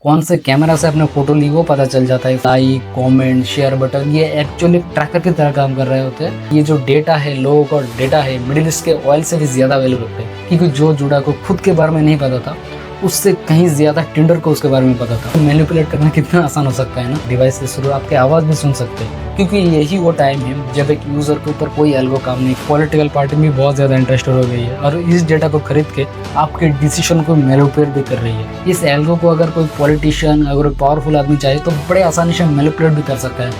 कौन से कैमरा से आपने फोटो ली वो पता चल जाता है। लाइक, कमेंट, शेयर बटन ये एक्चुअली ट्रैकर की तरह काम कर रहे होते हैं। ये जो डेटा है, लोगों का डेटा है, मिडिल ईस्ट के ऑयल से भी ज़्यादा वैल्यू रखते हैं, क्योंकि जो जुड़ा को खुद के बारे में नहीं पता था उससे कहीं ज़्यादा टिंडर को उसके बारे में पता था। मैनिपुलेट करना कितना आसान हो सकता है ना। डिवाइस के थ्रू आपकी आवाज़ भी सुन सकते हैं, क्योंकि यही वो टाइम है जब एक यूज़र के ऊपर कोई एल्गो काम नहीं। पॉलिटिकल पार्टी भी बहुत ज़्यादा इंटरेस्टेड हो गई है और इस डेटा को खरीद के आपके डिसीजन को मैनिपुलेट भी कर रही है। इस एल्गो को अगर कोई पॉलिटिशियन, अगर पावरफुल आदमी चाहे तो बड़े आसानी से मैनिपुलेट भी कर सकता है।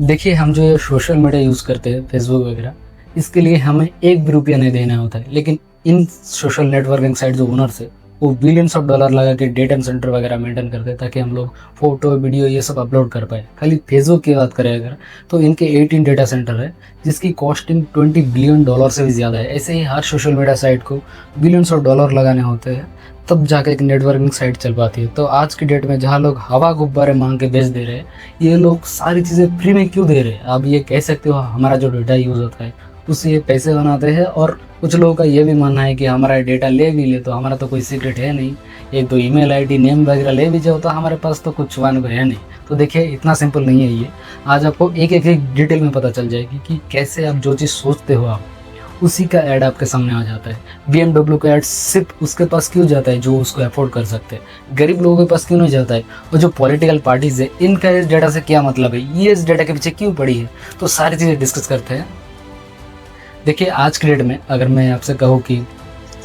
देखिए, हम जो ये सोशल मीडिया यूज़ करते हैं, फेसबुक वगैरह, इसके लिए हमें एक भी रुपया नहीं देना होता है, लेकिन इन सोशल नेटवर्किंग साइट जो ओनर्स है वो बिलियंस ऑफ डॉलर लगा के डेटा सेंटर वगैरह मेंटेन करते हैं ताकि हम लोग फोटो, वीडियो ये सब अपलोड कर पाए। खाली फेसबुक की बात करें अगर, तो इनके 18 डेटा सेंटर है जिसकी कॉस्टिंग $20 बिलियन से भी ज़्यादा है। ऐसे ही हर सोशल मीडिया साइट को बिलियंस ऑफ डॉलर लगाने होते हैं तब जाकर एक नेटवर्किंग साइट चल पाती है। तो आज की डेट में जहाँ लोग हवा गुब्बारे मांग के बेच दे रहे हैं, ये लोग सारी चीज़ें फ्री में क्यों दे रहे हैं? आप ये कह सकते हो हमारा जो डेटा यूज़ होता है उससे ये पैसे बनाते हैं। और कुछ लोगों का ये भी मानना है कि हमारा डेटा ले भी ले तो हमारा तो कोई सीक्रेट है नहीं, एक दो ईमेल आईडी, नेम वगैरह ले भी जाओ तो हमारे पास तो कुछ छुपाने को है नहीं। तो देखिए, इतना सिंपल नहीं है ये। आज आपको एक एक डिटेल में पता चल जाएगी कि कैसे आप जो चीज़ सोचते हो आप उसी का ऐड आपके सामने आ जाता है। BMW का ऐड सिर्फ उसके पास क्यों जाता है जो उसको अफोर्ड कर सकते हैं, गरीब लोगों के पास क्यों नहीं जाता है? और जो पॉलिटिकल पार्टीज है इनका इस डेटा से क्या मतलब है, ये इस डेटा के पीछे क्यों पड़ी है, तो सारी चीज़ें डिस्कस करते हैं। देखिए, आज के डेट में अगर मैं आपसे कहूँ कि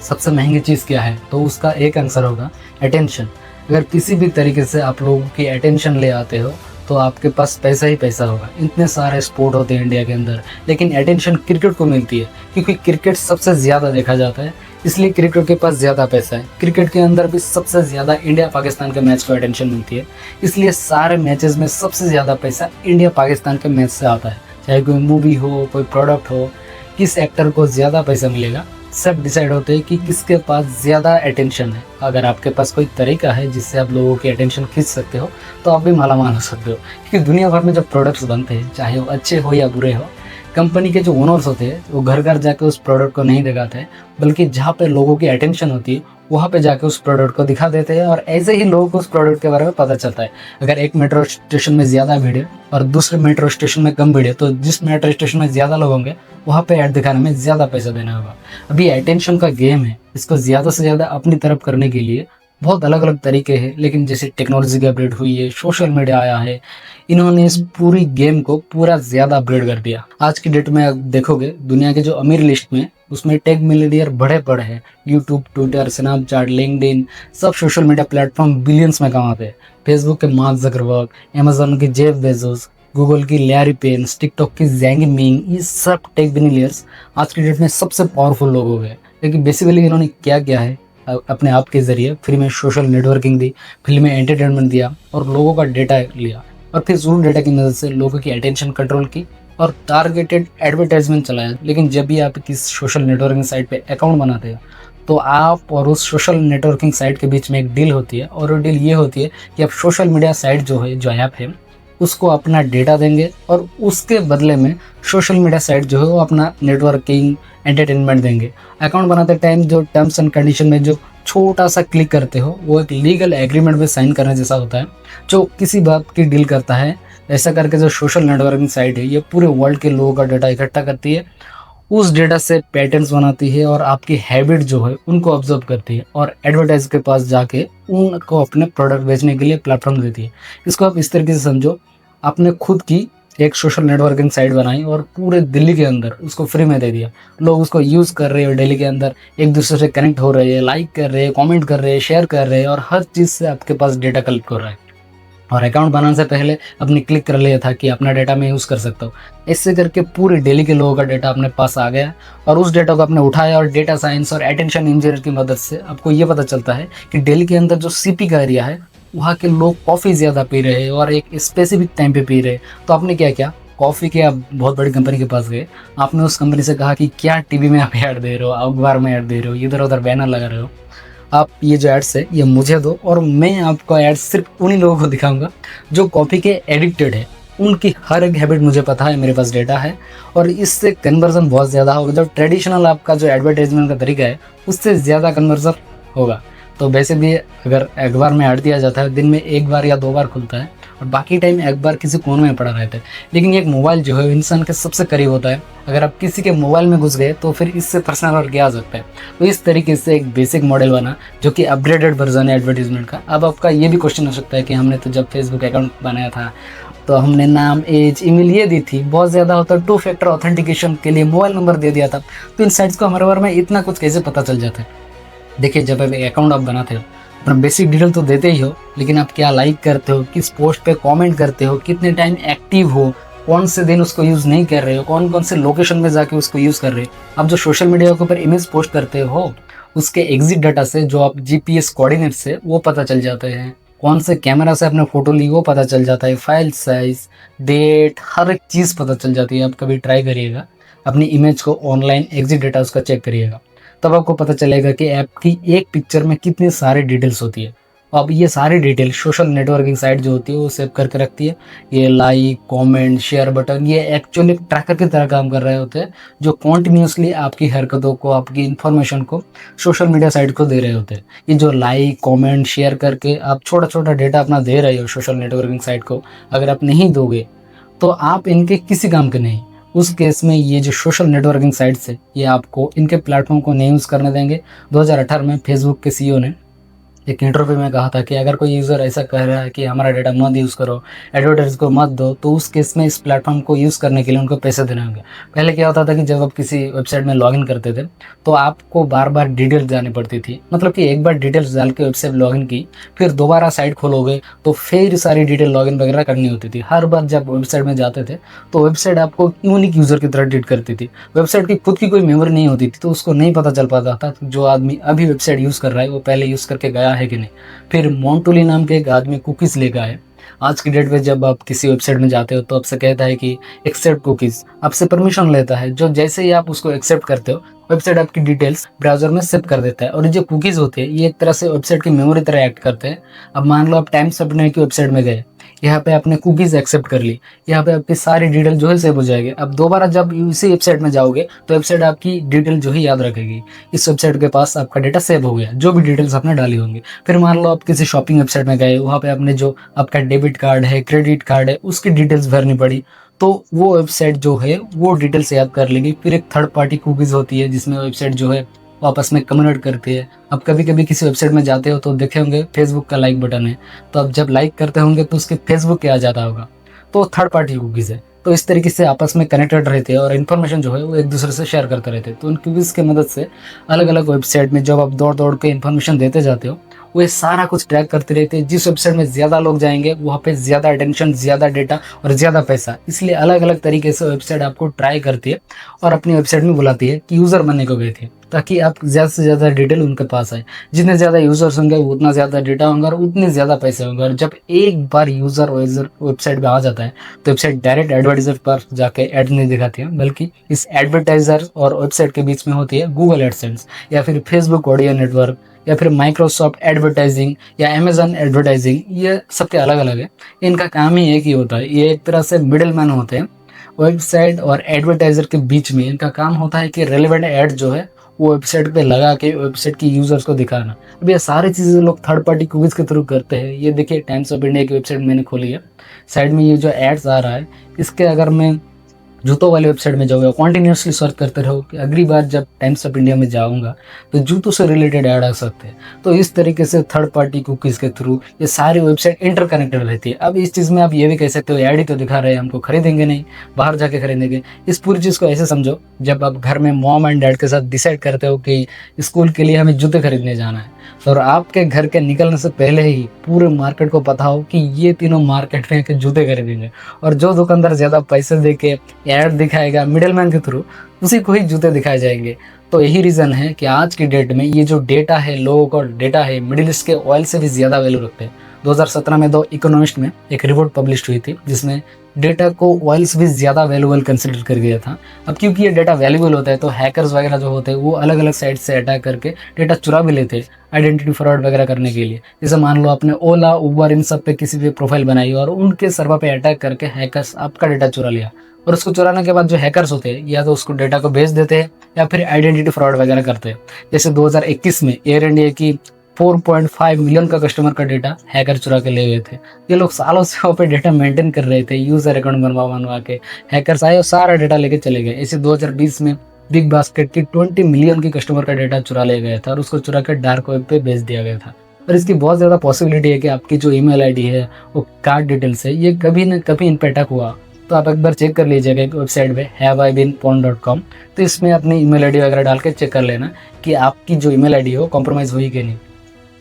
सबसे महंगी चीज़ क्या है तो उसका एक आंसर होगा अटेंशन। अगर किसी भी तरीके से आप लोगों की अटेंशन ले आते हो तो आपके पास पैसा ही पैसा होगा। इतने सारे स्पोर्ट होते हैं इंडिया के अंदर, लेकिन अटेंशन क्रिकेट को मिलती है क्योंकि क्रिकेट सबसे ज़्यादा देखा जाता है, इसलिए क्रिकेट के पास ज़्यादा पैसा है। क्रिकेट के अंदर भी सबसे ज़्यादा इंडिया पाकिस्तान के मैच को अटेंशन मिलती है, इसलिए सारे मैचेस में सबसे ज़्यादा पैसा इंडिया पाकिस्तान के मैच से आता है। चाहे कोई मूवी हो, कोई प्रोडक्ट हो, किस एक्टर को ज़्यादा पैसा मिलेगा सब डिसाइड होते हैं कि किसके पास ज़्यादा अटेंशन है। अगर आपके पास कोई तरीका है जिससे आप लोगों की अटेंशन खींच सकते हो तो आप भी मालामाल हो सकते हो, क्योंकि दुनिया भर में जो प्रोडक्ट्स बनते हैं चाहे वो अच्छे हो या बुरे हो, कंपनी के जो ओनर्स होते हैं वो घर घर जाके उस प्रोडक्ट को नहीं दिखाते हैं, बल्कि जहाँ पे लोगों की अटेंशन होती है वहाँ पे जाके उस प्रोडक्ट को दिखा देते हैं। और ऐसे ही लोगों को उस प्रोडक्ट के बारे में पता चलता है। अगर एक मेट्रो स्टेशन में ज़्यादा भीड़ है और दूसरे मेट्रो स्टेशन में कम भीड़ है तो जिस मेट्रो स्टेशन में ज़्यादा लोग होंगे वहाँ पे ऐड दिखाने में ज़्यादा पैसा देना होगा। अभी अटेंशन का गेम है, इसको ज़्यादा से ज़्यादा अपनी तरफ करने के लिए बहुत अलग अलग तरीके हैं, लेकिन जैसे टेक्नोलॉजी की अपडेट हुई है, सोशल मीडिया आया है, इन्होंने इस पूरी गेम को पूरा ज़्यादा अपग्रेड कर दिया। आज की डेट में आप देखोगे दुनिया के जो अमीर लिस्ट में उसमें टेक मिलियनियर बड़े पड़े हैं। यूट्यूब, ट्विटर, स्नैपचैट, लिंक्डइन सब सोशल मीडिया प्लेटफॉर्म बिलियंस में कमाते हैं। फेसबुक के मार्क जकरबर्ग, अमेजोन के जेफ बेजोस, गूगल की लैरी पेन्स, टिकटॉक की जैंग मिंग, ये सब टेक बिलियनियर्स आज की डेट में सबसे पावरफुल लोग हो गए। लेकिन बेसिकली इन्होंने क्या किया है, अपने आप के ज़रिए फ्री में सोशल नेटवर्किंग दी, फ्री में एंटरटेनमेंट दिया और लोगों का डेटा लिया और फिर उस डेटा की मदद से लोगों की अटेंशन कंट्रोल की और टारगेटेड एडवर्टाइजमेंट चलाया। लेकिन जब भी आप किस सोशल नेटवर्किंग साइट पे अकाउंट बनाते हो तो आप और उस सोशल नेटवर्किंग साइट के बीच में एक डील होती है, और वो डील ये होती है कि आप सोशल मीडिया साइट जो है, जो ऐप है, उसको अपना डेटा देंगे और उसके बदले में सोशल मीडिया साइट जो है वो अपना नेटवर्किंग एंटरटेनमेंट देंगे। अकाउंट बनाते टाइम जो टर्म्स एंड कंडीशन में जो छोटा सा क्लिक करते हो वो एक लीगल एग्रीमेंट में साइन करने जैसा होता है जो किसी बात की डील करता है। ऐसा करके जो सोशल नेटवर्किंग साइट है ये पूरे वर्ल्ड के लोगों का डेटा इकट्ठा करती है, उस डेटा से पैटर्न्स बनाती है और आपकी हैबिट जो है उनको ऑब्जर्व करती है और एडवर्टाइज के पास जाके उनको अपने प्रोडक्ट बेचने के लिए प्लेटफॉर्म देती है। इसको आप इस तरीके से समझो, आपने खुद की एक सोशल नेटवर्किंग साइट बनाई और पूरे दिल्ली के अंदर उसको फ्री में दे दिया। लोग उसको यूज़ कर रहे हैं, दिल्ली के अंदर एक दूसरे से कनेक्ट हो रहे हैं, लाइक कर रहे हैं, कमेंट कर रहे हैं, शेयर कर रहे हैं और हर चीज़ से आपके पास डेटा कलेक्ट हो रहा है। और अकाउंट बनाने से पहले आपने क्लिक कर लिया था कि अपना डेटा मैं यूज़ कर सकता हूँ। इससे करके पूरे दिल्ली के लोगों का डेटा अपने पास आ गया और उस डेटा को आपने उठाया और डेटा साइंस और अटेंशन इंजीनियर की मदद से आपको ये पता चलता है कि दिल्ली के अंदर जो सीपी का एरिया है वहाँ के लोग कॉफ़ी ज़्यादा पी रहे हैं और एक स्पेसिफिक टाइम पे पी रहे हैं। तो आपने क्या किया, कॉफ़ी के आप बहुत बड़ी कंपनी के पास गए, आपने उस कंपनी से कहा कि क्या टीवी में आप ऐड दे रहे हो, अखबार में ऐड दे रहे हो, इधर उधर बैनर लगा रहे हो, आप ये जो एड्स है ये मुझे दो और मैं आपको एड्स सिर्फ उन्हीं लोगों को दिखाऊंगा जो कॉफ़ी के एडिक्टेड है। उनकी हर एक हैबिट मुझे पता है, मेरे पास डेटा है और इससे कन्वर्जन बहुत ज़्यादा होगा। जो ट्रेडिशनल आपका जो एडवर्टाइजमेंट का तरीका है उससे ज़्यादा कन्वर्जन होगा। तो वैसे भी अगर अखबार में ऐड दिया जाता है दिन में एक बार या 2 बार खुलता है और बाकी टाइम अखबार किसी कोने में पड़ा रहता है। लेकिन एक मोबाइल जो है इंसान के सबसे करीब होता है। अगर आप किसी के मोबाइल में घुस गए तो फिर इससे पर्सनल और क्या आ सकता है। तो इस तरीके से एक बेसिक मॉडल बना जो कि अपग्रेडेड वर्जन है एडवर्टीजमेंट का। अब आपका ये भी क्वेश्चन हो सकता है कि हमने तो जब फेसबुक अकाउंट बनाया था तो हमने नाम, एज, ईमेल ये दी थी, बहुत ज़्यादा होता 2 फैक्टर ऑथेंटिकेशन के लिए मोबाइल नंबर दे दिया था, तो इन साइट्स को हमारे बारे में इतना कुछ कैसे पता चल जाता है। देखिए, जब आप एक अकाउंट आप बनाते हो अपना बेसिक डिटेल तो देते ही हो, लेकिन आप क्या लाइक करते हो, किस पोस्ट पे कमेंट करते हो, कितने टाइम एक्टिव हो, कौन से दिन उसको यूज़ नहीं कर रहे हो, कौन कौन से लोकेशन में जाके उसको यूज़ कर रहे हो। आप जो सोशल मीडिया के ऊपर इमेज पोस्ट करते हो उसके एग्जिट डाटा से, जो आप जीपीएस कोऑर्डिनेट से, वो पता चल जाते हैं। कौन से कैमरा से आपने फ़ोटो ली वो पता चल जाता है। फाइल साइज़, डेट, हर एक चीज़ पता चल जाती है। आप कभी ट्राई करिएगा, अपनी इमेज को ऑनलाइन एग्जिट डाटा उसका चेक करिएगा, तब आपको पता चलेगा कि ऐप की एक पिक्चर में कितनी सारी डिटेल्स होती है। अब ये सारी डिटेल सोशल नेटवर्किंग साइट जो होती है वो सेव करके रखती है। ये लाइक, कमेंट, शेयर बटन ये एक्चुअली ट्रैकर की तरह काम कर रहे होते हैं, जो कॉन्टिन्यूसली आपकी हरकतों को, आपकी इन्फॉर्मेशन को सोशल मीडिया साइट को दे रहे होते हैं। ये जो लाइक, कमेंट, शेयर करके आप छोटा छोटा डेटा अपना दे रहे हो सोशल नेटवर्किंग साइट को, अगर आप नहीं दोगे तो आप इनके किसी काम के नहीं। उस केस में ये जो सोशल नेटवर्किंग साइट्स है ये आपको इनके प्लेटफॉर्म को नहीं यूज़ करने देंगे। 2018 में फेसबुक के सीईओ ने एक इंटरव्यू में कहा था कि अगर कोई यूज़र ऐसा कह रहा है कि हमारा डेटा मत यूज़ करो, एडवर्टाइज को मत दो, तो उस केस में इस प्लेटफॉर्म को यूज़ करने के लिए उनको पैसे देने होंगे। पहले क्या होता था कि जब आप किसी वेबसाइट में लॉगिन करते थे तो आपको बार बार डिटेल्स डालनी पड़ती थी। मतलब कि एक बार डिटेल्स डाल के वेबसाइट लॉगिन की, फिर दोबारा साइट खोलोगे तो फिर सारी डिटेल लॉगिन वगैरह करनी होती थी। हर बार जब वेबसाइट में जाते थे तो वेबसाइट आपको यूनिक यूज़र की तरह ट्रीट करती थी। वेबसाइट की खुद की कोई मेमोरी नहीं होती थी, तो उसको नहीं पता चल पाता था जो आदमी अभी वेबसाइट यूज़ कर रहा है वो पहले यूज़ करके गया है कि नहीं। फिर मोंटोली नाम के एक आदमी कुकीज़ लेकर आए। आज की डेट में जब आप किसी वेबसाइट में जाते हो तो आपसे कहता है कि एक्सेप्ट कुकीज़, आपसे परमिशन लेता है। जो जैसे ही आप उसको एक्सेप्ट करते हो वेबसाइट आपकी डिटेल्स ब्राउज़र में सेव कर देता है। और ये जो कुकीज़ होते हैं ये एक तरह से वेबसाइट की मेमोरी तरह एक्ट करते हैं। अब मान लो आप टाइम्स ऑफ इंडिया की वेबसाइट में गए, यहाँ पे आपने कुकीज़ एक्सेप्ट कर ली, यहाँ पे आपकी सारी डिटेल जो है सेव हो जाएगी। अब दोबारा जब इसी वेबसाइट में जाओगे तो वेबसाइट आपकी डिटेल जो है याद रखेगी। इस वेबसाइट के पास आपका डेटा सेव हो गया, जो भी डिटेल्स आपने डाली होंगी। फिर मान लो आप किसी शॉपिंग वेबसाइट में गए, वहाँ पे आपने जो आपका डेबिट कार्ड है, क्रेडिट कार्ड है, उसकी डिटेल्स भरनी पड़ी, तो वो वेबसाइट जो है वो डिटेल्स याद कर लेगी। फिर एक थर्ड पार्टी कुकीज़ होती है जिसमें वेबसाइट जो है वो आपस में कम्युनिकेट करती है। अब कभी कभी किसी वेबसाइट में जाते हो तो देखे होंगे फेसबुक का लाइक बटन है, तो अब जब लाइक करते होंगे तो उसके फेसबुक के आ जाता होगा, तो थर्ड पार्टी कुकीज़ है। तो इस तरीके से आपस में कनेक्टेड रहते हैं और इन्फॉर्मेशन जो है वो एक दूसरे से शेयर करते रहते हैं। तो उन कुकीज़ की मदद से अलग अलग वेबसाइट में जब आप दौड़ दौड़ के इन्फॉर्मेशन देते जाते हो वो ये सारा कुछ ट्रैक करते रहते हैं। जिस वेबसाइट में ज़्यादा लोग जाएंगे वहाँ पे ज़्यादा अटेंशन, ज़्यादा डेटा और ज़्यादा पैसा। इसलिए अलग अलग तरीके से वेबसाइट आपको ट्राई करती है और अपनी वेबसाइट में बुलाती है कि यूज़र बनने को गए थे, ताकि आप ज़्यादा से ज़्यादा डिटेल उनके पास आए। जितने ज़्यादा यूज़र्स होंगे उतना ज़्यादा डेटा होगा और उतने ज़्यादा पैसे होंगे। और जब एक बार यूज़र वेबसाइट पे आ जाता है तो वेबसाइट डायरेक्ट एडवर्टाइजर पर जाके एड नहीं दिखाती है, बल्कि इस एडवर्टाइजर और वेबसाइट के बीच में होती है गूगल एडसेंस या फिर फेसबुक ऑडियो नेटवर्क या फिर माइक्रोसॉफ्ट एडवर्टाइजिंग या अमेजन एडवर्टाइजिंग। ये सबके अलग अलग है, इनका काम ही एक ही होता है। ये एक तरह से मिडिल मैन होते हैं वेबसाइट और एडवर्टाइजर के बीच में। इनका काम होता है कि रेलेवेंट ऐड जो है वो वेबसाइट पे लगा के वेबसाइट की यूजर्स को दिखाना। अब ये सारी चीज़ें लोग थर्ड पार्टी कुकीज़ के थ्रू करते हैं। ये देखिए, टाइम्स ऑफ इंडिया की वेबसाइट मैंने खोली है, साइड में ये जो एड्स आ रहा है इसके अगर मैं जूतों वाली वेबसाइट में जाओगे, कॉन्टिन्यूसली सर्च करते रहो कि अगली बार जब टाइम्स ऑफ इंडिया में जाऊंगा तो जूतों से रिलेटेड ऐड आ सकते हैं। तो इस तरीके से थर्ड पार्टी कुकीज़ के थ्रू ये सारी वेबसाइट इंटरकनेक्टेड रहती है। अब इस चीज़ में आप ये भी कह सकते हो ऐड ही तो दिखा रहे हैं, हमको खरीदेंगे नहीं, बाहर जाके खरीदेंगे। इस पूरी चीज़ को ऐसे समझो, जब आप घर में मॉम एंड डैड के साथ डिसाइड करते हो कि स्कूल के लिए हमें जूते खरीदने जाना है, और आपके घर के निकलने से पहले ही पूरे मार्केट को पता हो कि ये तीनों मार्केट में के जूते खरीदेंगे, और जो दुकानदार ज़्यादा पैसे दे के ऐड दिखाएगा मिडिलमैन के थ्रू, उसी को ही जूते दिखाए जाएंगे। तो यही रीज़न है कि आज की डेट में ये जो डेटा है, लोगों का डेटा है, मिडिल ईस्ट के ऑयल से भी ज़्यादा वैल्यू रखते हैं। 2017 में 2 इकोनॉमिस्ट में एक रिपोर्ट पब्लिश हुई थी जिसमें डेटा को ऑयल से भी ज़्यादा वैल्यूबल कंसिडर कर गया था। अब क्योंकि ये डेटा वैल्यूबल होता है तो हैकर्स वगैरह जो होते हैं वो अलग अलग साइट से अटैक करके डेटा चुरा भी लेते हैं आइडेंटिटी फ्रॉड वगैरह करने के लिए। जैसे मान लो आपने ओला, उबर, इन सब पे किसी भी प्रोफाइल बनाई और उनके सर्वर पे अटैक करके हैकर्स आपका डेटा चुरा लिया, और उसको चुराने के बाद जो हैकर्स होते हैं या तो उसको डेटा को बेच देते हैं या फिर आइडेंटिटी फ्रॉड वगैरह करते हैं। जैसे 2021 में एयर इंडिया की 4.5 मिलियन का कस्टमर का डेटा हैकर चुरा के ले गए थे। ये लोग सालों से वहाँ पे डेटा मेंटेन कर रहे थे, यूजर अकाउंट बनवा बनवा के। हैकर्स आए और सारा डेटा लेके चले गए। इसी 2020 में बिग बास्केट की 20 मिलियन की कस्टमर का डेटा चुरा ले गया था और उसको चुरा के डार्क वेब पे बेच दिया गया था। और इसकी बहुत ज़्यादा पॉसिबिलिटी है कि आपकी जो ईमेल आईडी है, वो कार्ड डिटेल्स है, ये कभी न कभी इन पे अटैक हुआ। तो आप एक बार चेक कर लीजिएगा एक वेबसाइट पे haveibeenpawned.com। तो इसमें अपनी ईमेल आईडी वगैरह डाल के चेक कर लेना कि आपकी जो ईमेल आईडी है वो कॉम्प्रोमाइज़ हुई कि नहीं।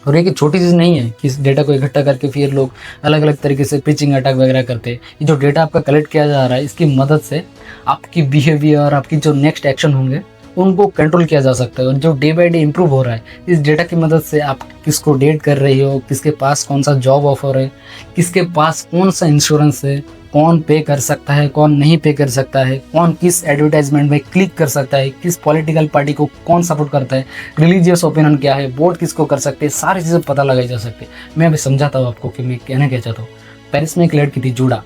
और ये कि छोटी चीज़ नहीं है कि इस डेटा को इकट्ठा करके फिर लोग अलग अलग तरीके से पिचिंग अटैक वगैरह करते हैं। ये जो डेटा आपका कलेक्ट किया जा रहा है, इसकी मदद से आपकी बिहेवियर और आपकी जो नेक्स्ट एक्शन होंगे उनको कंट्रोल किया जा सकता है। और जो डे बाय डे इंप्रूव हो रहा है, इस डेटा की मदद से आप किसको डेट कर रही हो, किसके पास कौन सा जॉब ऑफर है, किसके पास कौन सा इंश्योरेंस है, कौन पे कर सकता है, कौन नहीं पे कर सकता है, कौन किस एडवर्टाइजमेंट में क्लिक कर सकता है, किस पॉलिटिकल पार्टी को कौन सपोर्ट करता है, रिलीजियस ओपिनियन क्या है, वोट किसको कर सकते हैं, सारी चीज़ें पता लगाई जा सकती है। मैं अभी समझाता हूँ आपको कि मैं कहना क्या चाहता हूँ। पेरिस में एक लड़की थी जूडा।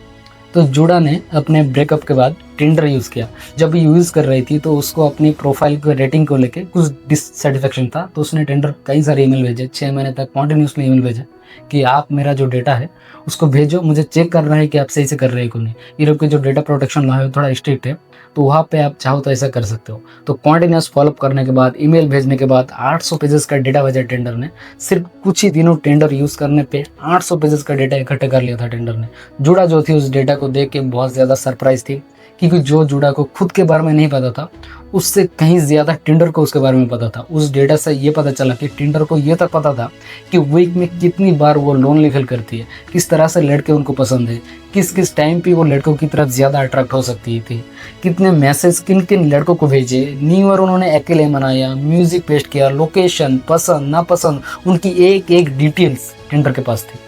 तो जूडा ने अपने ब्रेकअप के बाद टिंडर यूज़ किया। जब ये यूज़ कर रही थी तो उसको अपनी प्रोफाइल को रेटिंग को लेके कुछ डिससेटिस्फेक्शन था। तो उसने टिंडर कई सारे ईमेल भेजे, 6 महीने तक कॉन्टिन्यूसली ईमेल भेजे कि आप मेरा जो डेटा है उसको भेजो, मुझे चेक करना है कि आप सही से कर रहे हैं कि नहीं। यूरोप के जो डेटा प्रोटेक्शन लॉ है थोड़ा स्ट्रिक्ट है, तो वहाँ पे आप चाहो तो ऐसा कर सकते हो। तो कॉन्टिन्यूस फॉलोअप करने के बाद, ईमेल भेजने के बाद 800 पेजेस का डेटा भेजा टेंडर ने। सिर्फ कुछ ही दिनों टेंडर यूज़ करने पे 800 पेजेस का डेटा इकट्ठा कर लिया था टेंडर ने। जूडा जो थी उस डेटा को देख के बहुत ज़्यादा सरप्राइज थी, क्योंकि जो जूडा को खुद के बारे में नहीं पता था, उससे कहीं ज़्यादा टिंडर को उसके बारे में पता था। उस डेटा से ये पता चला कि टिंडर को ये तक पता था कि वीक में कितनी बार वो लोनली फील करती है, किस तरह से लड़के उनको पसंद है, किस किस टाइम पे वो लड़कों की तरफ ज़्यादा अट्रैक्ट हो सकती थी, कितने मैसेज किन किन लड़कों को भेजे, न्यू ईयर उन्होंने अकेले मनाया, म्यूज़िक पेस्ट किया, लोकेशन, पसंद नापसंद, उनकी एक एक डिटेल्स टिंडर के पास थी।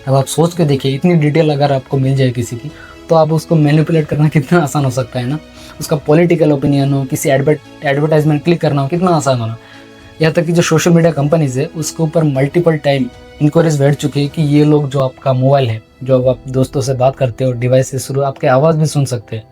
अब आप सोच के देखिए, इतनी डिटेल अगर आपको मिल जाए किसी की, तो आप उसको मैनिपुलेट करना कितना आसान हो सकता है ना। उसका पॉलिटिकल ओपिनियन हो, किसी एडवर्टाइजमेंट क्लिक करना हो, कितना आसान होना। यहाँ तक कि जो सोशल मीडिया कंपनीज है उसके ऊपर मल्टीपल टाइम इंक्वायरीज बैठ चुकी है कि ये लोग जो आपका मोबाइल है, जो अब आप दोस्तों से बात करते हो, डिवाइस से शुरू आपके आवाज़ भी सुन सकते हैं।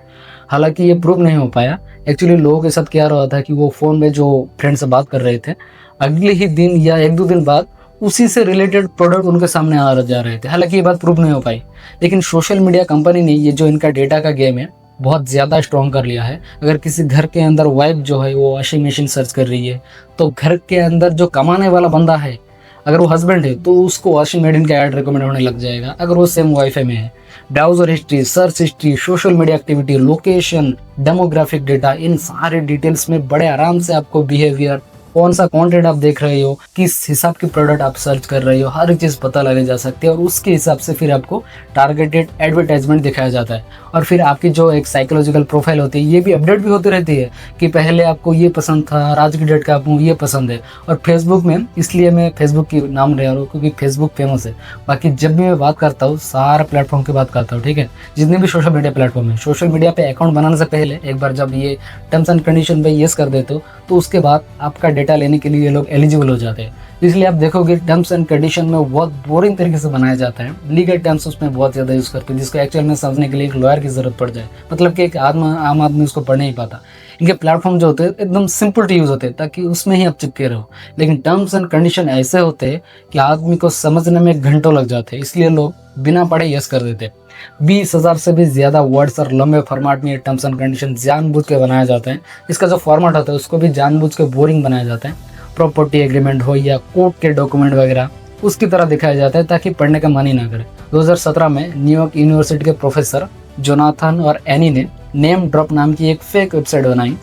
हालांकि ये प्रूव नहीं हो पाया। एक्चुअली लोगों के साथ क्या रहा था कि वो फ़ोन में जो फ्रेंड से बात कर रहे थे, अगले ही दिन या 1-2 दिन बाद उसी से रिलेटेड प्रोडक्ट उनके सामने आ जा रहे थे। हालांकि ये बात प्रूव नहीं हो पाई, लेकिन सोशल मीडिया कंपनी ने ये जो इनका डेटा का गेम है बहुत ज़्यादा स्ट्रॉन्ग कर लिया है। अगर किसी घर के अंदर वाइफ जो है वो वॉशिंग मशीन सर्च कर रही है, तो घर के अंदर जो कमाने वाला बंदा है, अगर वो हस्बैंड है तो उसको वॉशिंग मशीन का ऐड रिकमेंड होने लग जाएगा अगर वो सेम वाईफाई में है। Browser history, search history, social media activity, location, demographic data, इन सारे डिटेल्स में बड़े आराम से आपको बिहेवियर, कौन सा कंटेंट आप देख रहे हो, किस हिसाब की प्रोडक्ट आप सर्च कर रहे हो, हर एक चीज़ पता लगाई जा सकती है। और उसके हिसाब से फिर आपको टारगेटेड एडवर्टाइजमेंट दिखाया जाता है। और फिर आपकी जो एक साइकोलॉजिकल प्रोफाइल होती है ये भी अपडेट भी होती रहती है कि पहले आपको ये पसंद था, आज की डेट का आपको ये पसंद है। और फेसबुक में, इसलिए मैं फेसबुक की नाम ले रहा हूँ क्योंकि फेसबुक फेमस है। बाकी जब भी मैं बात करता हूँ सारा प्लेटफॉर्म की बात करता हूँ, ठीक है, जितने भी सोशल मीडिया प्लेटफॉर्म है, सोशल मीडिया पे अकाउंट बनाने से पहले एक बार जब ये टर्म्स एंड कंडीशन पे येस कर देते हो तो उसके बाद आपका डेटा लेने के लिए ये लोग एलिजिबल हो जाते हैं। इसलिए आप देखोगे टर्म्स एंड कंडीशन में बहुत बोरिंग तरीके से बनाया जाता है, लीगल टर्म्स उसमें बहुत ज़्यादा यूज़ करते हैं, जिसको एक्चुअल में समझने के लिए एक लॉयर की ज़रूरत पड़ जाए। मतलब कि एक आम आदमी उसको पढ़ नहीं पाता। इनके प्लेटफॉर्म जो होते हैं एकदम सिंपल टू यूज़ होते हैं ताकि उसमें ही आप चिपके रहो। लेकिन टर्म्स एंड कंडीशन ऐसे होते हैं कि आदमी को समझने में घंटों लग जाते हैं, इसलिए लोग बिना पढ़े यस कर देते हैं। 20,000 से भी ज़्यादा वर्ड्स और लंबे फॉर्मेट में ये टर्म्स एंड कंडीशन जानबूझ के बनाया जाता है। इसका जो फॉर्मेट होता है उसको भी जानबूझ के बोरिंग बनाया जाता है। प्रॉपर्टी एग्रीमेंट हो या कोर्ट के डॉक्यूमेंट वगैरह उसकी तरह दिखाया जाता है ताकि पढ़ने का मन ही ना करे। 2017 में न्यूयॉर्क यूनिवर्सिटी के प्रोफेसर जोनाथन और एनी ने नेम ड्रॉप नाम की एक फेक वेबसाइट बनाई,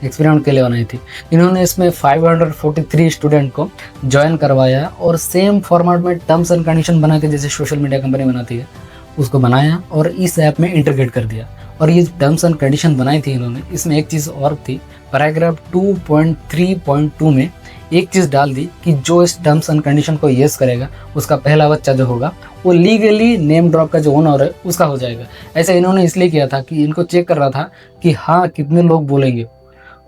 एक्सपेरिमेंट के लिए बनाई थी। इन्होंने इसमें 543 स्टूडेंट को ज्वाइन करवाया और सेम फॉर्मेट में टर्म्स एंड कंडीशन बना के जैसे सोशल मीडिया कंपनी बनाती है उसको बनाया और इस ऐप में इंटीग्रेट कर दिया। और ये टर्म्स एंड कंडीशन बनाई थी इन्होंने, इसमें एक चीज़ और थी, पैराग्राफ 2.3.2 में एक चीज़ डाल दी कि जो इस टर्म्स एंड कंडीशन को येस करेगा उसका पहला बच्चा जो होगा वो लीगली नेम ड्रॉप का जो ओनर है उसका हो जाएगा। ऐसा इन्होंने इसलिए किया था कि इनको चेक कर रहा था कि हाँ कितने लोग बोलेंगे।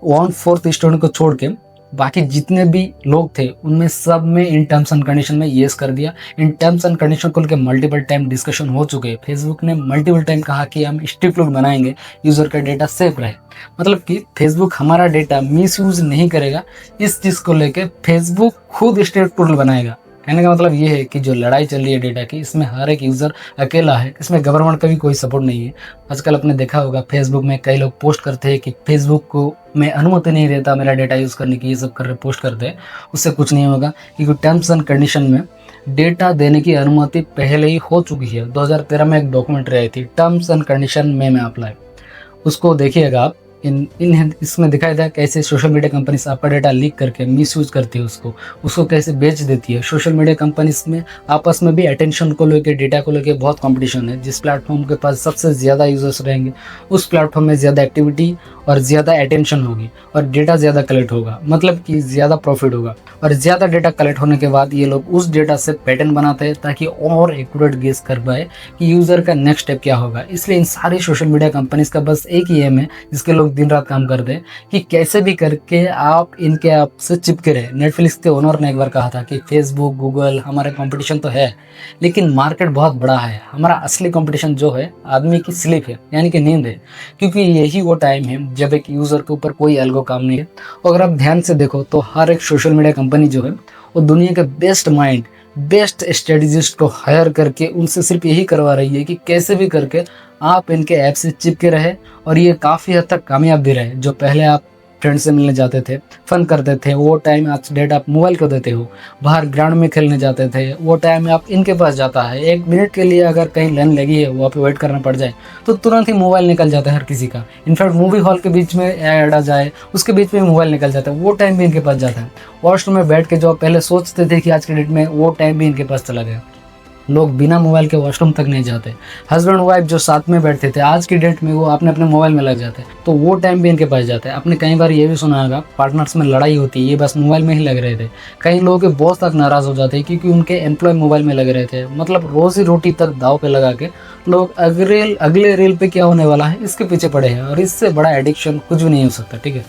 1/4 स्टूडेंट को छोड़ के बाकी जितने भी लोग थे उनमें सब में इन टर्म्स एंड कंडीशन में येस कर दिया। इन टर्म्स एंड कंडीशन को लेकर मल्टीपल टाइम डिस्कशन हो चुके हैं। फेसबुक ने मल्टीपल टाइम कहा कि हम स्ट्रिक्ट रूल बनाएंगे, यूज़र का डेटा सेफ रहे। मतलब कि फेसबुक हमारा डेटा मिस यूज़ नहीं करेगा, इस चीज़ को लेकर फेसबुक खुद स्ट्रिक्ट रूल बनाएगा। कहने का मतलब ये है कि जो लड़ाई चल रही है डेटा की, इसमें हर एक यूज़र अकेला है, इसमें गवर्नमेंट का भी कोई सपोर्ट नहीं है। आजकल आपने देखा होगा फेसबुक में कई लोग पोस्ट करते हैं कि फेसबुक को मैं अनुमति नहीं देता मेरा डेटा यूज़ करने की, ये सब कर रहे पोस्ट करते हैं। उससे कुछ नहीं होगा, क्योंकि टर्म्स एंड कंडीशन में डेटा देने की अनुमति पहले ही हो चुकी है। 2013 में एक डॉक्यूमेंट्री आई थी, टर्म्स एंड कंडीशन में अप्लाई, उसको देखिएगा आप। इसमें दिखाया था कैसे सोशल मीडिया कंपनीज आपका डेटा लीक करके मिसयूज करती है, उसको कैसे बेच देती है। सोशल मीडिया कंपनीज में आपस में भी अटेंशन को लेकर, डेटा को लेकर बहुत कंपटीशन है। जिस प्लेटफॉर्म के पास सबसे ज़्यादा यूजर्स रहेंगे उस प्लेटफॉर्म में ज़्यादा एक्टिविटी और ज़्यादा अटेंशन होगी और डेटा ज़्यादा कलेक्ट होगा, मतलब कि ज़्यादा प्रॉफिट होगा। और ज़्यादा डेटा कलेक्ट होने के बाद ये लोग उस डेटा से पैटर्न बनाते हैं ताकि और एक्यूरेट गेस कर पाए कि यूज़र का नेक्स्ट स्टेप क्या होगा। इसलिए इन सारी सोशल मीडिया कंपनीज का बस एक ही एम है, जिसके लोग दिन रात काम करते हैं, कि कैसे भी करके आप इनके ऐप से चिपके रहे। नेटफ्लिक्स के ओनर ने एक बार कहा था कि फेसबुक, गूगल हमारे कंपटीशन तो है, लेकिन मार्केट बहुत बड़ा है। हमारा असली कंपटीशन जो है आदमी की स्लीप है, यानी कि नींद है, क्योंकि यही वो टाइम है जब एक यूज़र के ऊपर कोई एल्गो काम नहीं है। और अगर आप ध्यान से देखो तो हर एक सोशल मीडिया कंपनी जो है वो दुनिया के बेस्ट माइंड, बेस्ट स्ट्रेटजिस्ट को हायर करके उनसे सिर्फ यही करवा रही है कि कैसे भी करके आप इनके ऐप से चिपके रहे। और ये काफ़ी हद तक कामयाब भी रहे। जो पहले आप फ्रेंड से मिलने जाते थे, फन करते थे, वो टाइम आज डेट आप मोबाइल को देते हो। बाहर ग्राउंड में खेलने जाते थे, वो टाइम आप इनके पास जाता है। 1 मिनट के लिए अगर कहीं लाइन लगी है, वहाँ पे वेट करना पड़ जाए तो तुरंत ही मोबाइल निकल जाता है हर किसी का। इनफैक्ट मूवी हॉल के बीच में ऐड आ जाए, उसके बीच में मोबाइल निकल जाता है, वो टाइम भी इनके पास जाता है। वॉशरूम में बैठ के जो आप पहले सोचते थे कि आज के डेट में, वो टाइम भी इनके पास चला गया। लोग बिना मोबाइल के वॉशरूम तक नहीं जाते। हस्बैंड वाइफ जो साथ में बैठते थे, आज की डेट में वो अपने अपने मोबाइल में लग जाते हैं, तो वो टाइम भी इनके पास जाता है। आपने कई बार ये भी सुना होगा पार्टनर्स में लड़ाई होती है, ये बस मोबाइल में ही लग रहे थे। कई लोगों के बॉस तक नाराज़ हो जाते हैं क्योंकि उनके एम्प्लॉय मोबाइल में लग रहे थे। मतलब रोजी रोटी तक दाव पे लगा के लोग अगले रील पे क्या होने वाला है इसके पीछे पड़े हैं। और इससे बड़ा एडिक्शन कुछ भी नहीं हो सकता, ठीक है।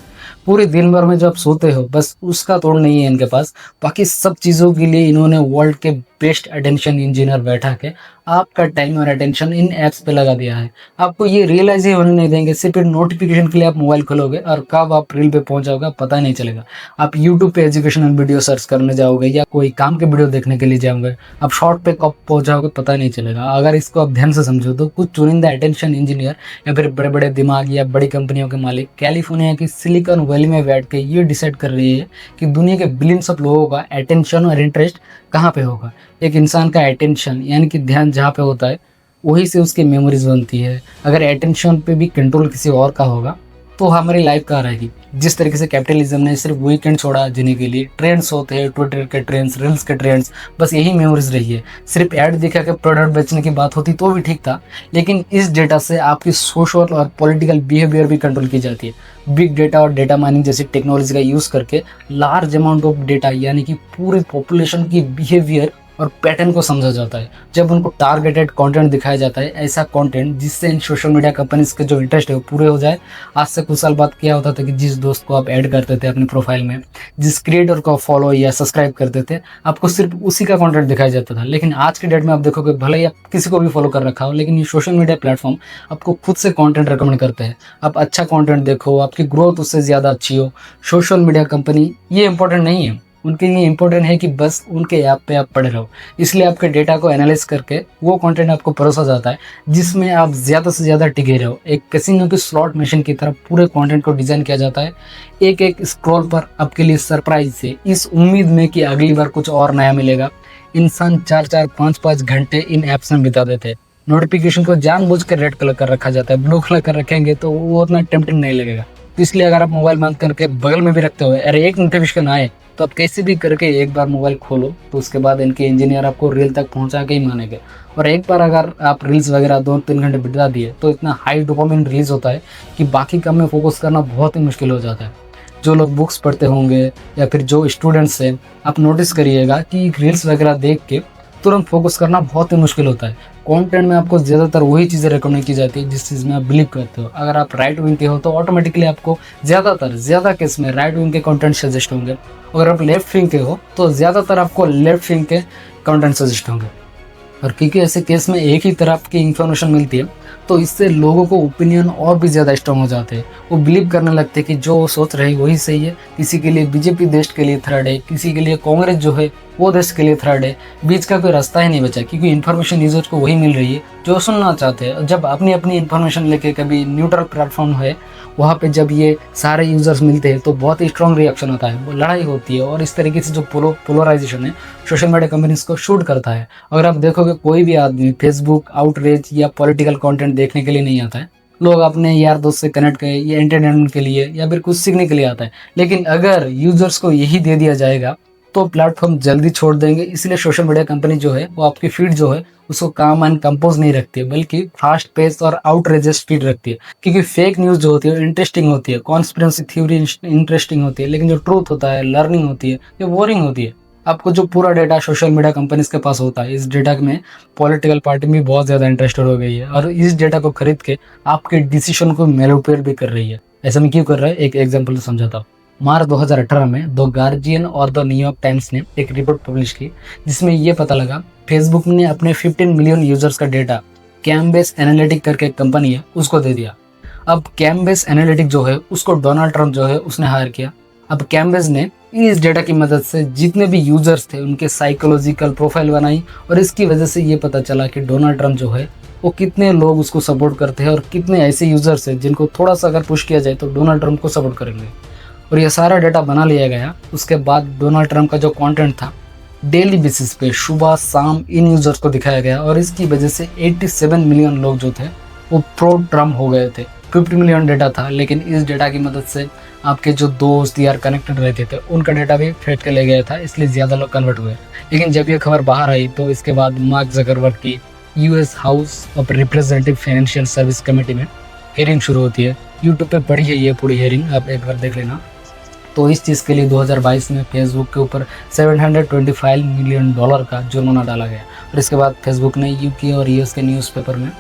पूरे दिन भर में जब आप सोते हो, बस उसका तोड़ नहीं है इनके पास। बाकी सब चीज़ों के लिए इन्होंने वर्ल्ड के बेस्ट अटेंशन इंजीनियर बैठा के आपका टाइम और अटेंशन इन ऐप्स पे लगा दिया है। आपको ये रियलाइज ही होने नहीं देंगे। सिर्फ एक नोटिफिकेशन के लिए आप मोबाइल खोलोगे और कब आप रील पे पहुंच जाओगे पता ही नहीं चलेगा। आप यूट्यूब पे एजुकेशनल वीडियो सर्च करने जाओगे या कोई काम के वीडियो देखने के लिए जाओगे, आप शॉर्ट पे कब पहुंच जाओगे पता नहीं चलेगा। अगर इसको आप ध्यान से समझो तो कुछ चुनिंदा अटेंशन इंजीनियर या फिर बड़े बड़े दिमाग या बड़ी कंपनियों के मालिक कैलिफोर्निया की सिलिकॉन वैली में बैठ के ये डिसाइड कर रही है कि दुनिया के बिलियंस ऑफ लोगों का अटेंशन और इंटरेस्ट कहाँ पे होगा। एक इंसान का अटेंशन यानी कि ध्यान जहाँ पे होता है वहीं से उसकी मेमोरीज बनती है। अगर अटेंशन पे भी कंट्रोल किसी और का होगा तो हमारी लाइफ कहाँ रहेगी। जिस तरीके से कैपिटलिज्म ने सिर्फ वीकेंड छोड़ा जीने के लिए, ट्रेंड्स होते हैं, ट्विटर के ट्रेंड्स, रील्स के ट्रेंड्स, बस यही मेमोरीज रही है। सिर्फ ऐड दिखा के प्रोडक्ट बेचने की बात होती तो भी ठीक था, लेकिन इस डेटा से आपकी सोशल और पॉलिटिकल बिहेवियर भी कंट्रोल की जाती है। बिग डेटा और डेटा माइनिंग जैसी टेक्नोलॉजी का यूज़ करके लार्ज अमाउंट ऑफ डेटा यानी कि पूरे पॉपुलेशन की बिहेवियर और पैटर्न को समझा जाता है। जब उनको टारगेटेड कंटेंट दिखाया जाता है, ऐसा कंटेंट जिससे इन सोशल मीडिया कंपनीज के जो इंटरेस्ट है वो पूरे हो जाए। आज से कुछ साल बाद क्या होता था कि जिस दोस्त को आप ऐड करते थे अपने प्रोफाइल में, जिस क्रिएटर को फॉलो या सब्सक्राइब करते थे, आपको सिर्फ उसी का कंटेंट दिखाया जाता था। लेकिन आज के डेट में आप देखोगे भले ही आप किसी को भी फॉलो कर रखा हो, लेकिन ये सोशल मीडिया प्लेटफॉर्म आपको खुद से कंटेंट रिकमेंड करते हैं। आप अच्छा कंटेंट देखो, आपकी ग्रोथ उससे ज़्यादा अच्छी हो। सोशल मीडिया कंपनी ये इंपॉर्टेंट नहीं है, उनके लिए इम्पोर्टेंट है कि बस उनके ऐप पे आप पड़े रहो। इसलिए आपके डेटा को एनालाइज करके वो कंटेंट आपको परोसा जाता है जिसमें आप ज़्यादा से ज़्यादा टिके रहो। एक कैसीनो की स्लॉट मशीन की तरह पूरे कंटेंट को डिज़ाइन किया जाता है। एक एक स्क्रॉल पर आपके लिए सरप्राइज से, इस उम्मीद में कि अगली बार कुछ और नया मिलेगा। इंसान 4-4, 5-5 घंटे इन ऐप्स में बिता देते हैं। नोटिफिकेशन को जानबूझ कर रेड कलर कर रखा जाता है, ब्लू कलर कर रखेंगे तो वो उतना टेम्पटिंग नहीं लगेगा। तो इसलिए अगर आप मोबाइल बंद करके बगल में भी रखते हो, अरे एक नोटिफिकेशन आए तो आप कैसे भी करके एक बार मोबाइल खोलो, तो उसके बाद इनके इंजीनियर आपको रील तक पहुंचा के ही मानेंगे। और एक बार अगर आप रील्स वगैरह 2-3 घंटे बिता दिए तो इतना हाई डोपामिन रिलीज होता है कि बाकी काम में फोकस करना बहुत ही मुश्किल हो जाता है। जो लोग बुक्स पढ़ते होंगे या फिर जो स्टूडेंट्स हैं, आप नोटिस करिएगा कि रील्स वगैरह देख के तुरंत फोकस करना बहुत ही मुश्किल होता है। कंटेंट में आपको ज़्यादातर वही चीज़ें रिकमेंड की जाती है जिस चीज़ में आप बिलीव करते हो। अगर आप राइट विंग के हो तो ऑटोमेटिकली आपको ज़्यादा केस में राइट विंग के कंटेंट सजेस्ट होंगे। अगर आप लेफ्ट विंग के हो तो ज़्यादातर आपको लेफ्ट विंग के कंटेंट सजेस्ट होंगे। और क्योंकि ऐसे केस में एक ही तरफ की इंफॉर्मेशन मिलती है तो इससे लोगों को ओपिनियन और भी ज़्यादा स्ट्रॉन्ग हो जाते हैं। वो बिलीव करने लगते हैं कि जो वो सोच रहे हैं वही सही है। किसी के लिए बीजेपी देश के लिए थर्ड है, किसी के लिए कांग्रेस जो है वो देश के लिए थर्ड है। बीच का कोई रास्ता ही नहीं बचा क्योंकि इन्फॉर्मेशन यूजर्स को वही मिल रही है जो सुनना चाहते हैं। जब अपनी अपनी इन्फॉर्मेशन लेके कभी न्यूट्रल प्लेटफॉर्म है वहाँ पे जब ये सारे यूजर्स मिलते हैं तो बहुत ही स्ट्रॉन्ग रिएक्शन होता है, वो लड़ाई होती है। और इस तरीके से जो पोलराइजेशन है सोशल मीडिया कंपनीज को शूट करता है। अगर आप देखोगे कोई भी आदमी फेसबुक आउटरीच या पॉलिटिकल कंटेंट देखने के लिए नहीं आता है। लोग अपने यार दोस्त से कनेक्ट करें या एंटरटेनमेंट के लिए या फिर कुछ सीखने के लिए आता है। लेकिन अगर यूजर्स को यही दे दिया जाएगा तो प्लेटफॉर्म जल्दी छोड़ देंगे। इसलिए सोशल मीडिया कंपनी जो है वो आपकी फीड जो है उसको काम एंड कंपोज नहीं रखती है, बल्कि फास्ट पेस और आउटरेजियस फीड रखती है। क्योंकि फेक न्यूज़ जो होती है इंटरेस्टिंग होती है, कॉन्स्पिरेसी थ्योरी इंटरेस्टिंग होती है, लेकिन जो ट्रूथ होता है, लर्निंग होती है, ये बोरिंग होती है। आपको जो पूरा डेटा सोशल मीडिया कंपनीज के पास होता है, इस डेटा में पॉलिटिकल पार्टी भी बहुत ज़्यादा इंटरेस्टेड हो गई है और इस डेटा को खरीद के आपके डिसीजन को मैनिपुलेट भी कर रही है। ऐसा में क्यों कर रहा है, एक एग्जाम्पल समझाता हूँ। मार्च 2018 में द गार्जियन और द न्यूयॉर्क टाइम्स ने एक रिपोर्ट पब्लिश की जिसमें ये पता लगा फेसबुक ने अपने 15 मिलियन यूजर्स का डेटा कैमबेस एनालिटिक करके एक कंपनी है उसको दे दिया। अब कैमबेस एनालिटिक जो है उसको डोनाल्ड ट्रंप जो है उसने हायर किया। अब कैमबेस ने इस डेटा की मदद से जितने भी यूजर्स थे उनके साइकोलॉजिकल प्रोफाइल बनाई और इसकी वजह से ये पता चला कि डोनाल्ड ट्रंप जो है वो कितने लोग उसको सपोर्ट करते हैं और कितने ऐसे यूजर्स हैं जिनको थोड़ा सा अगर पुश किया जाए तो डोनाल्ड ट्रंप को सपोर्ट करेंगे। और ये सारा डेटा बना लिया गया। उसके बाद डोनाल्ड ट्रंप का जो कंटेंट था डेली बेसिस पे सुबह शाम इन यूजर्स को दिखाया गया और इसकी वजह से 87 मिलियन लोग जो थे वो प्रो ट्रम्प हो गए थे। 50 मिलियन डेटा था लेकिन इस डेटा की मदद से आपके जो दोस्त यार कनेक्टेड रहते थे उनका डेटा भी फेंक के ले गया था, इसलिए ज़्यादा लोग कन्वर्ट हुए। लेकिन जब ये खबर बाहर आई तो इसके बाद मार्क जकरबर्ग की US house of representative financial service committee में हियरिंग शुरू होती है। यूट्यूब पे पढ़ी है ये पूरी हियरिंग, आप एक बार देख लेना। तो इस चीज़ के लिए 2022 में फेसबुक के ऊपर $725 मिलियन का जुर्माना डाला गया। और इसके बाद फेसबुक ने यूके और यूएस के न्यूज़पेपर में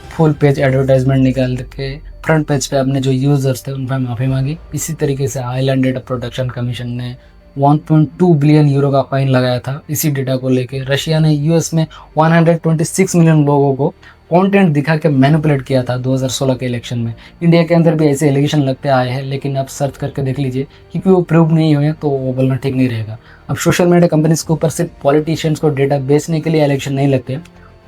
फुल पेज एडवर्टाइजमेंट निकाल के फ्रंट पेज पे अपने जो यूज़र्स थे उन पर माफ़ी मांगी। इसी तरीके से आइलैंड डेटा प्रोटेक्शन कमीशन ने 1.2 बिलियन यूरो का फाइन लगाया था इसी डेटा को लेके। रशिया ने यूएस में 126 मिलियन लोगों को कंटेंट दिखा के मैनिपुलेट किया था 2016 के इलेक्शन में। इंडिया के अंदर भी ऐसे एलिगेशन लगते आए हैं, लेकिन आप सर्च करके देख लीजिए क्योंकि वो प्रूव नहीं हुए तो वो बोलना ठीक नहीं रहेगा। अब सोशल मीडिया कंपनीज के ऊपर सिर्फ पॉलिटिशियंस को डेटा बेचने के लिए इलेक्शन नहीं लगते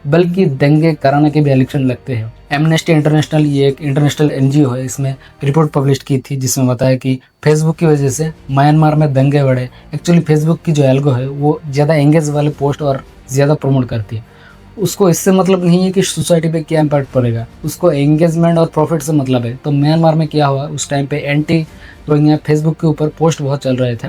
बल्कि दंगे कराने के भी इलेक्शन लगते हैं। एमनेस्टी इंटरनेशनल ये एक इंटरनेशनल एनजीओ है, इसमें रिपोर्ट पब्लिश की थी जिसमें बताया कि फेसबुक की वजह से म्यांमार में दंगे बढ़े। एक्चुअली फेसबुक की जो एल्गो है वो ज़्यादा एंगेज वाले पोस्ट और ज़्यादा प्रमोट करती है। उसको इससे मतलब नहीं है कि सोसाइटी पे क्या इम्पैक्ट पड़ेगा, उसको एंगेजमेंट और प्रॉफिट से मतलब है। तो म्यांमार में क्या हुआ, उस टाइम पे एंटी रोहिंग्या फेसबुक के ऊपर पोस्ट बहुत चल रहे थे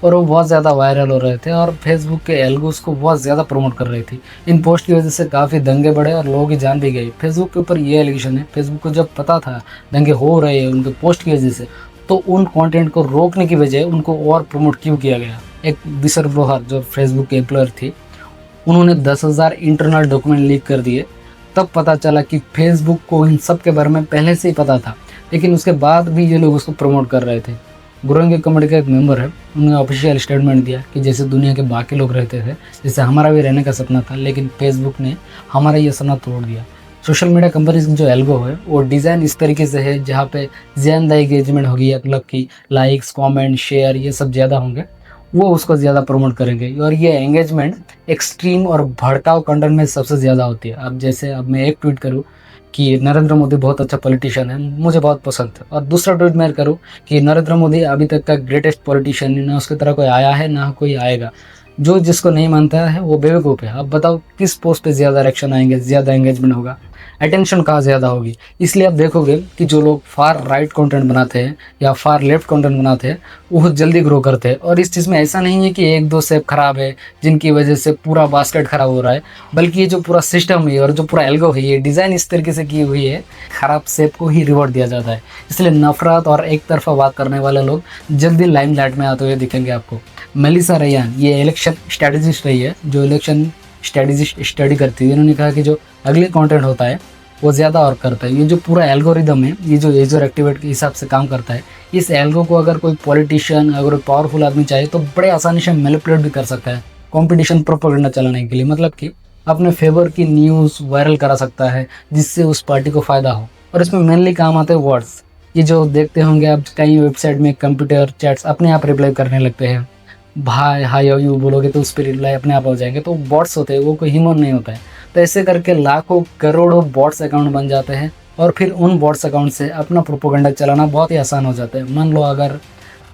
और वो बहुत ज़्यादा वायरल हो रहे थे और फेसबुक के एल्गोस को बहुत ज़्यादा प्रमोट कर रही थी। इन पोस्ट की वजह से काफ़ी दंगे बढ़े और लोगों की जान भी गई। फेसबुक के ऊपर ये एलिगेशन है, फेसबुक को जब पता था दंगे हो रहे हैं उनके पोस्ट की वजह से तो उन कंटेंट को रोकने की बजाय उनको और प्रमोट क्यों किया गया। एक विसर ब्रोहर जो फेसबुक के एम्प्लॉयर थी उन्होंने 10,000 इंटरनल डॉक्यूमेंट लीक कर दिए। तब पता चला कि फेसबुक को इन सब के बारे में पहले से ही पता था, लेकिन उसके बाद भी ये लोग उसको प्रमोट कर रहे थे। ग्रोइंग कमेटी का एक मेंबर है, उन्होंने ऑफिशियल स्टेटमेंट दिया कि जैसे दुनिया के बाकी लोग रहते थे, जैसे हमारा भी रहने का सपना था, लेकिन फेसबुक ने हमारा ये सपना तोड़ दिया। सोशल मीडिया कंपनीज की जो एल्गो है वो डिज़ाइन इस तरीके से है जहाँ पे ज़्यादा एंगेजमेंट होगी, मतलब कि लाइक्स, कमेंट, शेयर ये सब ज़्यादा होंगे, वो उसको ज़्यादा प्रमोट करेंगे। और ये एंगेजमेंट एक्सट्रीम और भड़काऊ कंटेंट में सबसे ज़्यादा होती है। अब जैसे अब मैं एक ट्वीट करूँ कि नरेंद्र मोदी बहुत अच्छा पॉलिटिशियन है, मुझे बहुत पसंद है, और दूसरा ट्वीट मैं करूँ कि नरेंद्र मोदी अभी तक का ग्रेटेस्ट पॉलिटिशियन है, ना उसकी तरह कोई आया है ना कोई आएगा। जो जिसको नहीं मानता है वो बेवकूफ़ है। अब बताओ किस पोस्ट पे ज़्यादा रिएक्शन आएंगे, ज़्यादा एंगेजमेंट होगा, अटेंशन कहाँ ज़्यादा होगी। इसलिए आप देखोगे कि जो लोग फार राइट कंटेंट बनाते हैं या फार लेफ्ट कंटेंट बनाते हैं वो जल्दी ग्रो करते हैं। और इस चीज़ में ऐसा नहीं है कि एक दो सेप खराब है जिनकी वजह से पूरा बास्केट खराब हो रहा है, बल्कि ये जो पूरा सिस्टम है और जो पूरा एल्गो है ये डिज़ाइन इस तरीके से की हुई है, खराब सेप को ही रिवॉर्ड दिया जाता है। इसलिए नफरत और एक तरफा बात करने वाले लोग जल्दी लाइमलाइट में आते हुए दिखेंगे आपको। मेलिसा रैयान ये इलेक्शन स्ट्रेटजिस्ट रही है जो इलेक्शन स्टडी करती है, इन्होंने कहा कि जो अगली कंटेंट होता है वो ज़्यादा और करता है। ये जो पूरा एल्गोरिदम है, ये जो एजर एक्टिवेट के हिसाब से काम करता है, इस एल्गो को अगर कोई पॉलिटिशियन, अगर कोई पावरफुल आदमी चाहे तो बड़े आसानी से मैनिपुलेट भी कर सकता है कंपटीशन प्रोपेगेंडा चलाने के लिए। मतलब कि अपने फेवर की न्यूज़ वायरल करा सकता है जिससे उस पार्टी को फ़ायदा हो। और इसमें मेनली काम आते हैं वर्ड्स। ये जो देखते होंगे आप कई वेबसाइट में कंप्यूटर चैट्स अपने आप रिप्लाई करने लगते हैं, भाई हाई यू बोलोगे तो उस पर रिप्लाई अपने आप हो जाएंगे, तो बॉट्स होते हैं, वो कोई ह्यूमन नहीं होता है। तो ऐसे करके लाखों करोड़ों बॉट्स अकाउंट बन जाते हैं और फिर उन बॉट्स अकाउंट से अपना प्रोपोगंडा चलाना बहुत ही आसान हो जाता है। मान लो अगर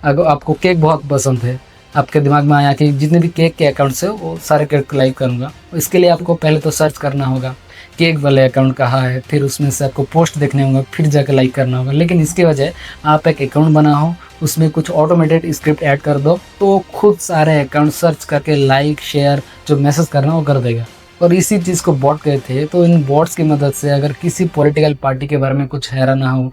आपको केक बहुत पसंद है, आपके दिमाग में आया कि जितने भी केक के अकाउंट्स है वो सारे केक लाइक करूँगा। इसके लिए आपको पहले तो सर्च करना होगा केक वाले अकाउंट कहाँ है, फिर उसमें से आपको पोस्ट देखने होंगे, फिर जाकर लाइक करना होगा। लेकिन इसके वजह आप एक अकाउंट बनाओ, उसमें कुछ ऑटोमेटेड स्क्रिप्ट ऐड कर दो तो खुद सारे अकाउंट सर्च करके लाइक शेयर जो मैसेज करना वो कर देगा। और इसी चीज़ को बॉट कहते हैं। तो इन बॉट्स की मदद से अगर किसी पॉलिटिकल पार्टी के बारे में कुछ हैराना हो,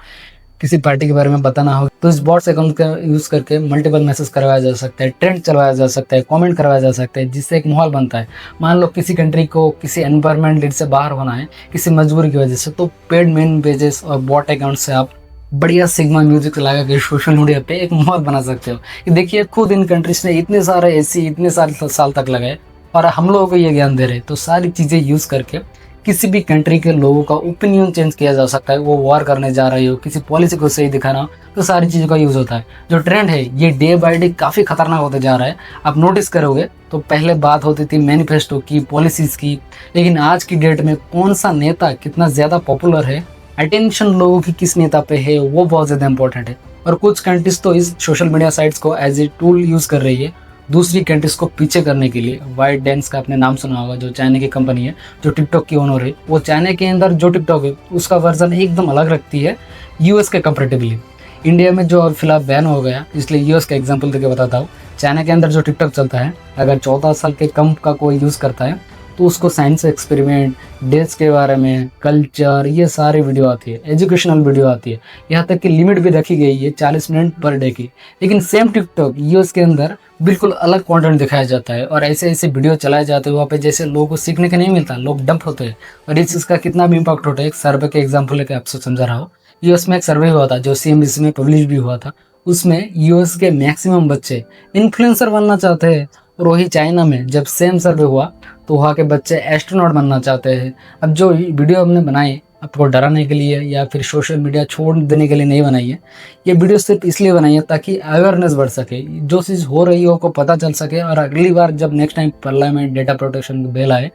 किसी पार्टी के बारे में बताना हो, तो इस बॉट्स अकाउंट का यूज़ करके मल्टीपल मैसेज करवाया जा सकता है, ट्रेंड चलवाया जा सकता है, कमेंट करवाया जा सकता है, जिससे एक माहौल बनता है। मान लो किसी कंट्री को किसी एनवायरमेंट से बाहर होना है किसी मजबूरी की वजह से, तो पेड मेन पेजेस और बॉट अकाउंट से आप बढ़िया सिग्मा म्यूजिक लगा के सोशल मीडिया पे एक माहौल बना सकते हो कि देखिए खुद इन कंट्रीज ने इतने सारे एसी इतने सारे साल तक लगाए और हम लोगों को ये ज्ञान दे रहे। तो सारी चीज़ें यूज़ करके किसी भी कंट्री के लोगों का ओपिनियन चेंज किया जा सकता है। वो वॉर करने जा रही हो, किसी पॉलिसी को सही दिखाना हो, तो सारी चीज़ों का यूज़ होता है। जो ट्रेंड है ये डे बाय डे काफ़ी खतरनाक होते जा रहा है। आप नोटिस करोगे तो पहले बात होती थी मैनिफेस्टो की, पॉलिसीज़ की, लेकिन आज की डेट में कौन सा नेता कितना ज़्यादा पॉपुलर है, अटेंशन लोगों की किस नेता पे है, वो बहुत ज़्यादा इंपॉर्टेंट है। और कुछ कंट्रीज तो इस सोशल मीडिया साइट्स को एज ए टूल यूज़ कर रही है दूसरी कंट्रीज को पीछे करने के लिए। वाइट डेंस का आपने नाम सुना होगा, जो चाइना की कंपनी है, जो टिकटॉक की ओनर है, वो चाइना के अंदर जो टिकटॉक है उसका वर्जन एकदम अलग रखती है यूएस के कंपेरेटिवली। इंडिया में जो और फिलहाल बैन हो गया, इसलिए यूएस का एग्जांपल देके बताता हूँ। चाइना के अंदर जो टिकटॉक चलता है, अगर 14 साल के कम का कोई यूज़ करता है तो उसको साइंस एक्सपेरिमेंट, डेट्स के बारे में, कल्चर, ये सारी वीडियो आती है, एजुकेशनल वीडियो आती है। यहाँ तक कि लिमिट भी रखी गई है 40 मिनट पर डे की। लेकिन सेम टिकटॉक यूएस के अंदर बिल्कुल अलग कंटेंट दिखाया जाता है और ऐसे ऐसे वीडियो चलाए जाते हैं वहाँ पे जैसे लोगों को सीखने का नहीं मिलता, लोग डंप होते हैं। और इस चीज़ का कितना भी इम्पैक्ट होता है, एक सर्वे के एग्जाम्पल लेकर आपसे समझा रहा हूँ। यूएस में एक सर्वे हुआ था जो CNBC में पब्लिश भी हुआ था। उसमें यूएस के मैक्सिमम बच्चे इन्फ्लुएंसर बनना चाहते हैं, और वही चाइना में जब सेम सर्वे हुआ तो वहाँ के बच्चे एस्ट्रोनॉट बनना चाहते हैं। अब जो वीडियो हमने बनाई आपको डराने के लिए या फिर सोशल मीडिया छोड़ देने के लिए नहीं बनाई है, ये वीडियो सिर्फ इसलिए बनाई है ताकि अवेयरनेस बढ़ सके, जो चीज़ हो रही हो को पता चल सके, और अगली बार जब next time parliament data protection bill आए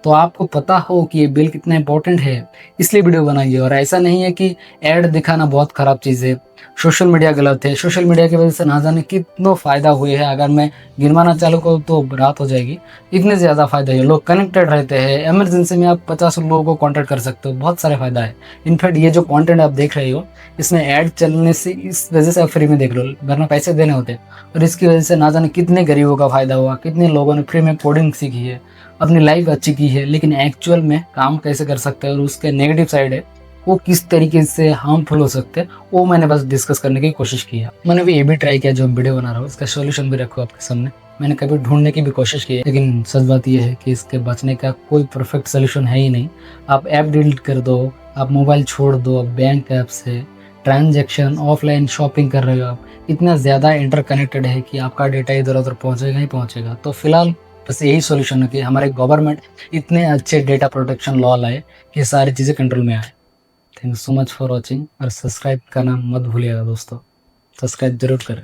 तो आपको पता हो कि ये बिल कितना इंपॉर्टेंट है, इसलिए वीडियो बनाई है। और ऐसा नहीं है कि ऐड दिखाना बहुत ख़राब चीज़ है, सोशल मीडिया गलत है, सोशल मीडिया की वजह से ना जाने कितने फ़ायदा हुए हैं। अगर मैं गिनवाना चालू करूँ तो रात हो जाएगी, इतने ज़्यादा फ़ायदा है। लोग कनेक्टेड रहते हैं, इमरजेंसी में आप 50 लोगों को कॉन्टैक्ट कर सकते हो, बहुत सारे फ़ायदा है। इनफैक्ट ये जो कंटेंट आप देख रहे हो इसमें ऐड चलने से, इस वजह से आप फ्री में देख लो, वरना पैसे देने होते। और इसकी वजह से ना जाने कितने गरीबों का फ़ायदा हुआ, कितने लोगों ने फ्री में कोडिंग सीखी है, अपनी लाइफ अच्छी की है। लेकिन एक्चुअल में काम कैसे कर सकते हैं और उसके नेगेटिव साइड है वो किस तरीके से हार्मफुल हो सकते हैं, वो मैंने बस डिस्कस करने की कोशिश की है। मैंने भी ये भी ट्राई किया जो वीडियो बना रहा हूँ, इसका सॉल्यूशन भी रखो आपके सामने। मैंने कभी ढूंढने की भी कोशिश की है, लेकिन सच बात यह है कि इसके बचने का कोई परफेक्ट सोल्यूशन है ही नहीं। आप ऐप डिलीट कर दो, आप मोबाइल छोड़ दो, आप बैंक ऐप से ट्रांजैक्शन, ऑफलाइन शॉपिंग कर रहे हो, आप इतना ज़्यादा इंटरकनेक्टेड है कि आपका डेटा इधर उधर पहुँचेगा ही पहुँचेगा। तो फिलहाल बस यही सॉल्यूशन है कि हमारे गवर्नमेंट इतने अच्छे डेटा प्रोटेक्शन लॉ लाए कि सारी चीज़ें कंट्रोल में आए। Thank you so much for watching, और सब्सक्राइब करना मत भूलिएगा दोस्तों, सब्सक्राइब जरूर करें।